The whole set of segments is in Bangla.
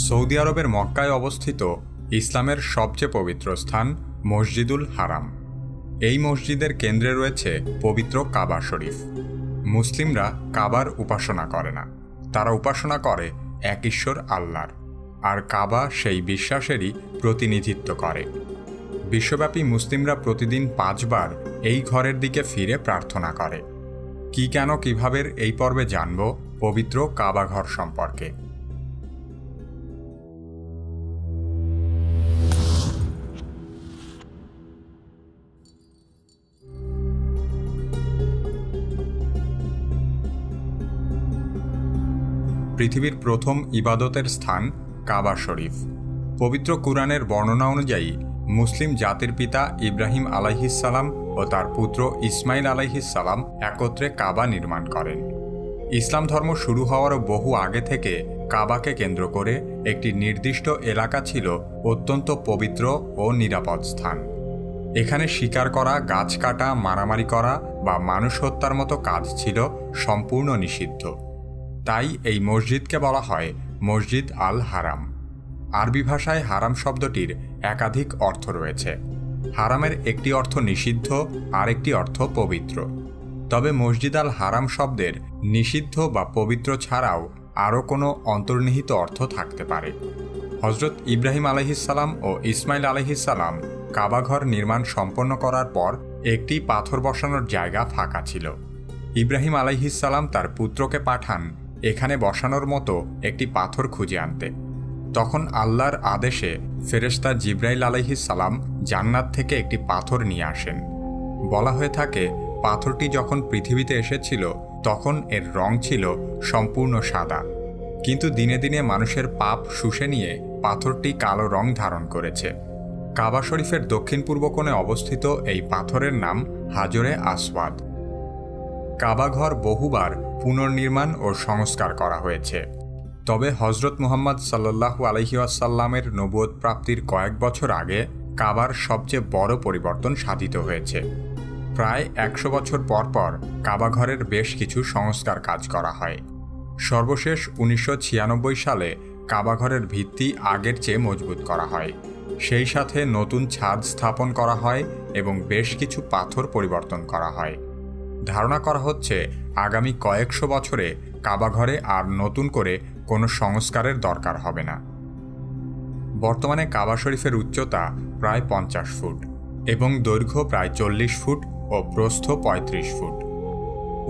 সৌদি আরবের মক্কায় অবস্থিত ইসলামের সবচেয়ে পবিত্র স্থান মসজিদুল হারাম। এই মসজিদের কেন্দ্রে রয়েছে পবিত্র কাবা শরীফ। মুসলিমরা কাবার উপাসনা করে না, তারা উপাসনা করে এক ঈশ্বর আল্লাহর, আর কাবা সেই বিশ্বাসেরই প্রতিনিধিত্ব করে। বিশ্বব্যাপী মুসলিমরা প্রতিদিন 5 বার এই ঘরের দিকে ফিরে প্রার্থনা করে। কি কেন কিভাবে এই পর্বে জানব পবিত্র কাবা ঘর সম্পর্কে। পৃথিবীর প্রথম ইবাদতের স্থান কাবা শরীফ। পবিত্র কুরআনের বর্ণনা অনুযায়ী মুসলিম জাতির পিতা ইব্রাহিম আলাইহিসসালাম ও তার পুত্র ইসমাইল আলাইহিসসালাম একত্রে কাবা নির্মাণ করেন। ইসলাম ধর্ম শুরু হওয়ারও বহু আগে থেকে কাবাকে কেন্দ্র করে একটি নির্দিষ্ট এলাকা ছিল অত্যন্ত পবিত্র ও নিরাপদ স্থান। এখানে শিকার করা, গাছ কাটা, মারামারি করা বা মানুষ হত্যার মতো কাজ ছিল সম্পূর্ণ নিষিদ্ধ। তাই এই মসজিদকে বলা হয় মসজিদ আল হারাম। আরবি ভাষায় হারাম শব্দটির একাধিক অর্থ রয়েছে। হারামের একটি অর্থ নিষিদ্ধ, আর একটি অর্থ পবিত্র। তবে মসজিদ আল হারাম শব্দের নিষিদ্ধ বা পবিত্র ছাড়াও আরও কোনো অন্তর্নিহিত অর্থ থাকতে পারে। হজরত ইব্রাহিম আলাইহিসসালাম ও ইসমাইল আলাইহিসসালাম কাবাঘর নির্মাণ সম্পন্ন করার পর একটি পাথর বসানোর জায়গা ফাঁকা ছিল। ইব্রাহিম আলাইহিসসালাম তার পুত্রকে পাঠান এখানে বসানোর মতো একটি পাথর খুঁজে আনতে। তখন আল্লাহর আদেশে ফেরেশতা জিবরাইল আলাইহিসসালাম জান্নাত থেকে একটি পাথর নিয়ে আসেন। বলা হয়ে থাকে, পাথরটি যখন পৃথিবীতে এসেছিল তখন এর রং ছিল সম্পূর্ণ সাদা, কিন্তু দিনে দিনে মানুষের পাপ শুষে নিয়ে পাথরটি কালো রং ধারণ করেছে। কাবা শরীফের দক্ষিণ পূর্ব কোণে অবস্থিত এই পাথরের নাম হাজরে আসওয়াদ। কাবাঘর বহুবার পুনর্নির্মাণ ও সংস্কার করা হয়েছে। তবে হজরত মুহাম্মদ সাল্লাল্লাহু আলাইহি ওয়াসাল্লামের নবুয়ত প্রাপ্তির কয়েক বছর আগে কাবার সবচেয়ে বড় পরিবর্তন সাধিত হয়েছে। প্রায় 100 বছর পর পর কাবাঘরের বেশ কিছু সংস্কার কাজ করা হয়। সর্বশেষ 1996 সালে কাবাঘরের ভিত্তি আগের চেয়ে মজবুত করা হয়। সেই সাথে নতুন ছাদ স্থাপন করা হয় এবং বেশ কিছু পাথর পরিবর্তন করা হয়। ধারণা করা হচ্ছে আগামী কয়েকশো বছরে কাবাঘরে আর নতুন করে কোনো সংস্কারের দরকার হবে না। বর্তমানে কাবা শরীফের উচ্চতা প্রায় 50 ফুট এবং দৈর্ঘ্য প্রায় 40 ফুট ও প্রস্থ 35 ফুট।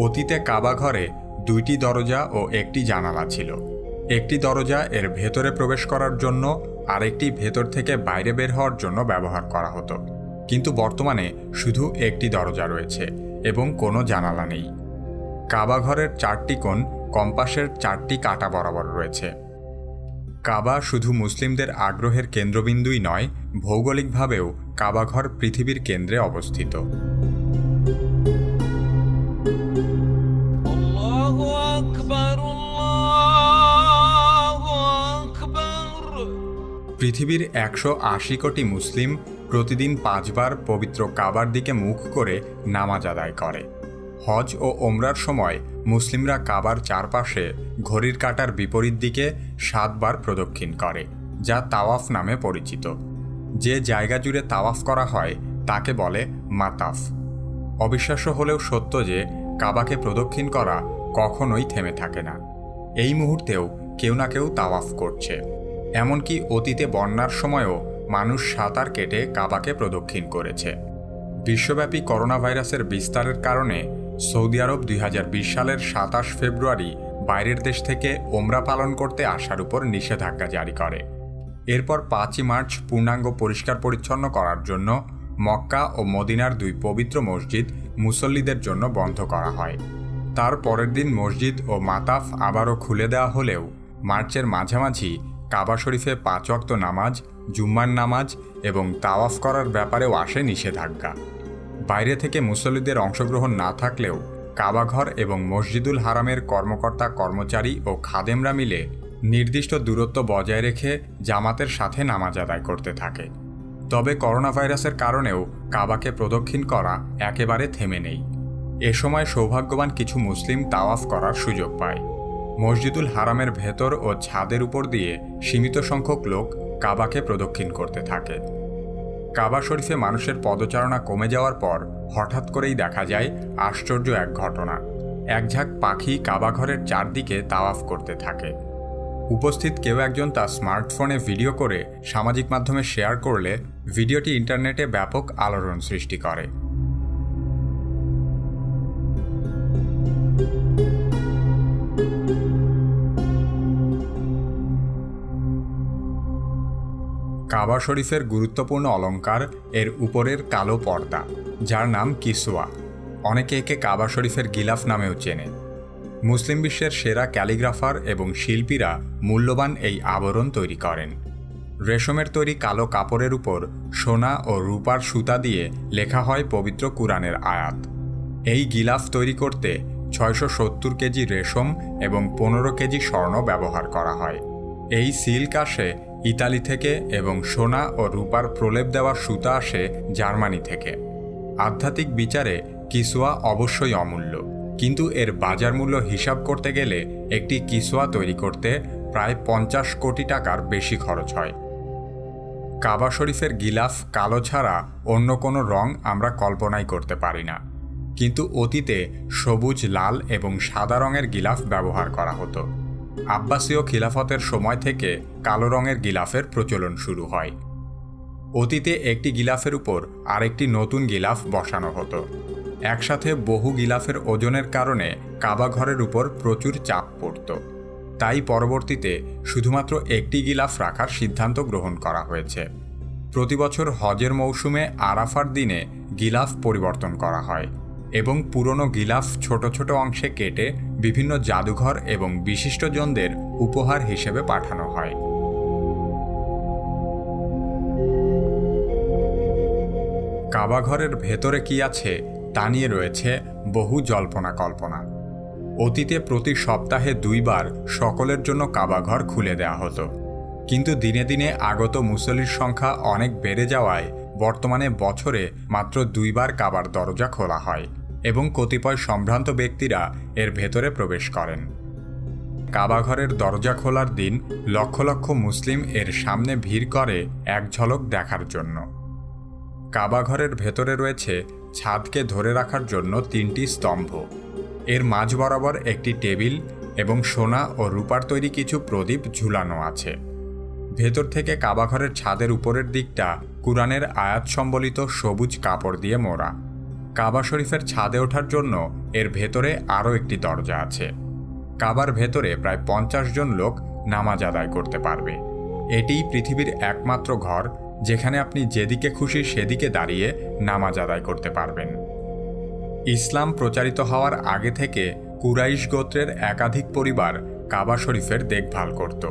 অতীতে কাবাঘরে 2টি দরজা ও একটি জানালা ছিল। একটি দরজা এর ভেতরে প্রবেশ করার জন্য, আরেকটি ভেতর থেকে বাইরে বের হওয়ার জন্য ব্যবহার করা হতো। কিন্তু বর্তমানে শুধু একটি দরজা রয়েছে এবং কোনো জানালা নেই। কাবাঘরের 4টি কোণ কম্পাসের 4টি কাঁটা বরাবর রয়েছে। কাবা শুধু মুসলিমদের আগ্রহের কেন্দ্রবিন্দুই নয়, ভৌগোলিকভাবেও কাবাঘর পৃথিবীর কেন্দ্রে অবস্থিত। পৃথিবীর 180 কোটি মুসলিম প্রতিদিন 5 বার পবিত্র কাবার দিকে মুখ করে নামাজ আদায় করে। হজ ও ওমরার সময় মুসলিমরা কাবার চারপাশে ঘড়ির কাঁটার বিপরীত দিকে 7 বার প্রদক্ষিণ করে, যা তাওয়াফ নামে পরিচিত। যে জায়গা জুড়ে তাওয়াফ করা হয় তাকে বলে মাতাফ। অবিশ্বাস্য হলেও সত্য যে কাবাকে প্রদক্ষিণ করা কখনোই থেমে থাকে না। এই মুহূর্তেও কেউ না কেউ তাওয়াফ করছে। এমনকি অতীতে বন্যার সময়ও মানুষ সাঁতার কেটে কাবাকে প্রদক্ষিণ করেছে। বিশ্বব্যাপী করোনা ভাইরাসের বিস্তারের কারণে সৌদি আরব 2020 সালের 27 ফেব্রুয়ারি বাইরের দেশ থেকে ওমরা পালন করতে আসার উপর নিষেধাজ্ঞা জারি করে। এরপর 5ই মার্চ পূর্ণাঙ্গ পরিষ্কার পরিচ্ছন্ন করার জন্য মক্কা ও মদিনার 2 পবিত্র মসজিদ মুসল্লিদের জন্য বন্ধ করা হয়। তার পরের দিন মসজিদ ও মাতাফ আবারও খুলে দেওয়া হলেও মার্চের মাঝামাঝি কাবা শরীফে 5 ওয়াক্ত নামাজ, জুম্মার নামাজ এবং তাওয়াফ করার ব্যাপারেও আসে নিষেধাজ্ঞা। বাইরে থেকে মুসল্লিদের অংশগ্রহণ না থাকলেও কাবাঘর এবং মসজিদুল হারামের কর্মকর্তা, কর্মচারী ও খাদেমরা মিলে নির্দিষ্ট দূরত্ব বজায় রেখে জামাতের সাথে নামাজ আদায় করতে থাকে। তবে করোনা ভাইরাসের কারণেও কাবাকে প্রদক্ষিণ করা একেবারে থেমে নেই। এ সময় সৌভাগ্যবান কিছু মুসলিম তাওয়াফ করার সুযোগ পায়। মসজিদুল হারামের ভেতর ও ছাদের উপর দিয়ে সীমিত সংখ্যক লোক কাবাকে প্রদক্ষিণ করতে থাকে। কাবা শরীফে মানুষের পদচারণা কমে যাওয়ার পর হঠাৎ করেই দেখা যায় আশ্চর্য এক ঘটনা। এক ঝাঁক পাখি কাবা ঘরের চারদিকে তাওয়াফ করতে থাকে। উপস্থিত কেউ একজন তার স্মার্টফোনে ভিডিও করে সামাজিক মাধ্যমে শেয়ার করলে ভিডিওটি ইন্টারনেটে ব্যাপক আলোড়ন সৃষ্টি করে। কাবা শরীফের গুরুত্বপূর্ণ অলঙ্কার এর উপরের কালো পর্দা, যার নাম কিসওয়া। অনেকে একে কাবা শরীফের গিলাফ নামেও চেনে। মুসলিম বিশ্বের সেরা ক্যালিগ্রাফার এবং শিল্পীরা মূল্যবান এই আবরণ তৈরি করেন। রেশমের তৈরি কালো কাপড়ের উপর সোনা ও রূপার সুতা দিয়ে লেখা হয় পবিত্র কুরআনের আয়াত। এই গিলাফ তৈরি করতে 670 কেজি রেশম এবং 15 কেজি স্বর্ণ ব্যবহার করা হয়। এই সিল্ক আসে ইতালি থেকে এবং সোনা ও রূপার প্রলেপ দেওয়া সুতা আসে জার্মানি থেকে। আধ্যাত্মিক বিচারে কিসওয়া অবশ্যই অমূল্য, কিন্তু এর বাজার মূল্য হিসাব করতে গেলে একটি কিসওয়া তৈরি করতে প্রায় 50 কোটি টাকার বেশি খরচ হয়। কাবা শরীফের গিলাফ কালো ছাড়া অন্য কোনো রং আমরা কল্পনাই করতে পারি না, কিন্তু অতীতে সবুজ, লাল এবং সাদা রঙের গিলাফ ব্যবহার করা হতো। আব্বাসীয় খিলাফতের সময় থেকে কালো রঙের গিলাফের প্রচলন শুরু হয়। অতীতে একটি গিলাফের উপর আরেকটি নতুন গিলাফ বসানো হতো। একসাথে বহু গিলাফের ওজনের কারণে কাবা ঘরের উপর প্রচুর চাপ পড়ত। তাই পরবর্তীতে শুধুমাত্র একটি গিলাফ রাখার সিদ্ধান্ত গ্রহণ করা হয়েছে। প্রতিবছর হজের মৌসুমে আরাফার দিনে গিলাফ পরিবর্তন করা হয় এবং পুরনো গিলাফ ছোট ছোট অংশে কেটে বিভিন্ন জাদুঘর এবং বিশিষ্টজনদের উপহার হিসেবে পাঠানো হয়। কাবা ঘরের ভেতরে কি আছে তা নিয়ে রয়েছে বহু জল্পনা কল্পনা। অতীতে প্রতি সপ্তাহে 2 বার সকলের জন্য কাবা ঘর খুলে দেওয়া হতো, কিন্তু দিনে দিনে আগত মুসল্লির সংখ্যা অনেক বেড়ে যাওয়ায় বর্তমানে বছরে মাত্র 2 বার কাবার দরজা খোলা হয় এবং কতিপয় সম্ভ্রান্ত ব্যক্তিরা এর ভেতরে প্রবেশ করেন। কাবা ঘরের দরজা খোলার দিন লক্ষ লক্ষ মুসলিম এর সামনে ভিড় করে এক ঝলক দেখার জন্য। কাবা ঘরের ভেতরে রয়েছে ছাদকে ধরে রাখার জন্য 3টি স্তম্ভ, এর মাঝ বরাবর একটি টেবিল এবং সোনা ও রূপার তৈরি কিছু প্রদীপ ঝুলানো আছে। ভেতর থেকে কাবা ঘরের ছাদের উপরের দিকটা কুরআনের আয়াত সম্বলিত সবুজ কাপড় দিয়ে মোড়া। কাবা শরীফের ছাদে ওঠার জন্য এর ভেতরে আরও একটি দরজা আছে। কাবার ভেতরে প্রায় 50 জন লোক নামাজ আদায় করতে পারবে। এটিই পৃথিবীর একমাত্র ঘর যেখানে আপনি যেদিকে খুশি সেদিকে দাঁড়িয়ে নামাজ আদায় করতে পারবেন। ইসলাম প্রচারিত হওয়ার আগে থেকে কুরাইশ গোত্রের একাধিক পরিবার কাবা শরীফের দেখভাল করত।